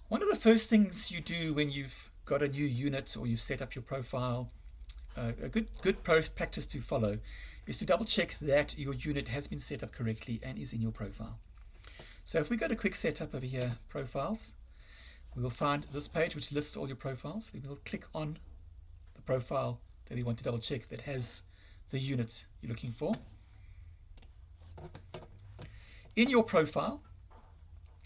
One of the first things you do when you've got a new unit or you've set up your profile, a good practice to follow is to double check that your unit has been set up correctly and is in your profile. So if we go to quick setup over here, profiles, we will find this page which lists all your profiles. Then we'll click on the profile that we want to double check that has the unit you're looking for. In your profile,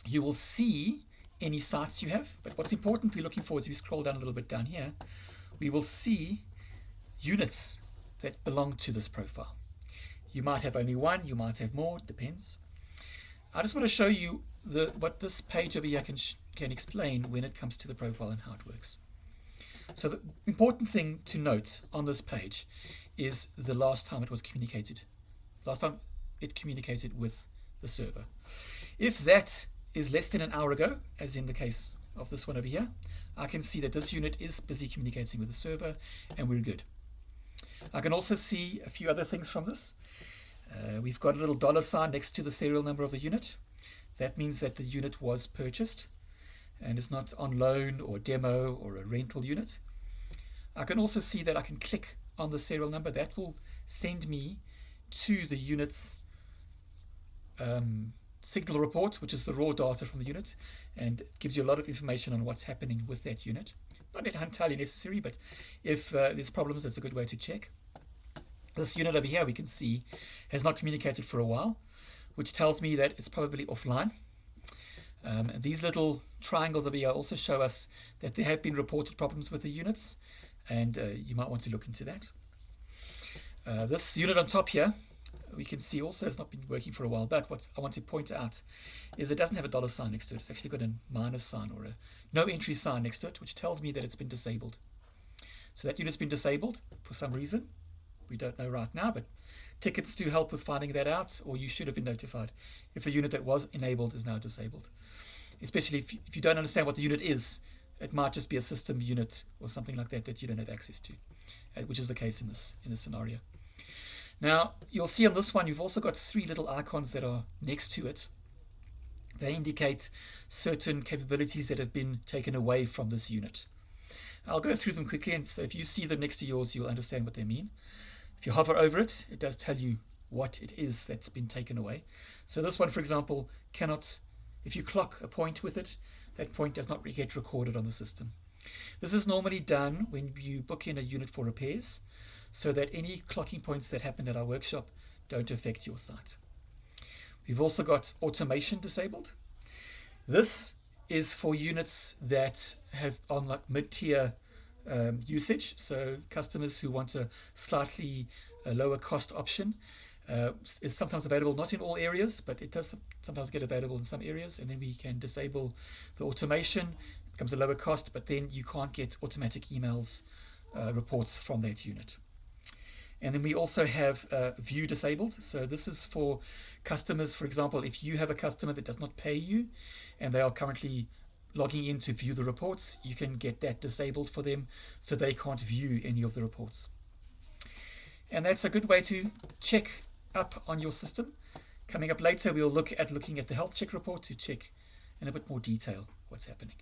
you will see any sites you have, but what's important we're looking for is if we scroll down a little bit down here, we will see units that belong to this profile. You might have only one, you might have more, it depends. I just want to show you what this page over here can explain when it comes to the profile and how it works. So the important thing to note on this page is the last time it was communicated. Last time it communicated with the server. If that is less than an hour ago, as in the case of this one over here, I can see that this unit is busy communicating with the server and we're good. I can also see a few other things from this. We've got a little $ next to the serial number of the unit. That means that the unit was purchased and is not on loan or demo or a rental unit. I can also see that I can click on the serial number. That will send me to the unit's signal report, which is the raw data from the unit, and it gives you a lot of information on what's happening with that unit. Not entirely necessary, but if there's problems, that's a good way to check. This unit over here we can see has not communicated for a while, which tells me that it's probably offline. These little triangles over here also show us that there have been reported problems with the units, and you might want to look into that. This unit on top here, we can see also has not been working for a while, but what I want to point out is it doesn't have a $ next to it. It's actually got a minus sign or a no entry sign next to it, which tells me that it's been disabled. So that unit's been disabled for some reason. We don't know right now, but tickets do help with finding that out, or you should have been notified if a unit that was enabled is now disabled. Especially if you don't understand what the unit is, it might just be a system unit or something like that that you don't have access to, which is the case in this scenario. Now, you'll see on this one, you've also got 3 little icons that are next to it. They indicate certain capabilities that have been taken away from this unit. I'll go through them quickly, and so if you see them next to yours, you'll understand what they mean. If you hover over it, it does tell you what it is that's been taken away. So this one, for example, cannot, if you clock a point with it, that point does not get recorded on the system. This is normally done when you book in a unit for repairs, so that any clocking points that happen at our workshop don't affect your site. We've also got automation disabled. This is for units that have on like mid-tier usage, so customers who want a slightly lower cost option. Is sometimes available, not in all areas, but it does sometimes get available in some areas, and then we can disable the automation. It becomes a lower cost, but then you can't get automatic emails, reports from that unit. And then we also have view disabled. So this is for customers, for example, if you have a customer that does not pay you and they are currently logging in to view the reports, you can get that disabled for them so they can't view any of the reports. And that's a good way to check up on your system. Coming up later, we'll looking at the health check report to check in a bit more detail what's happening.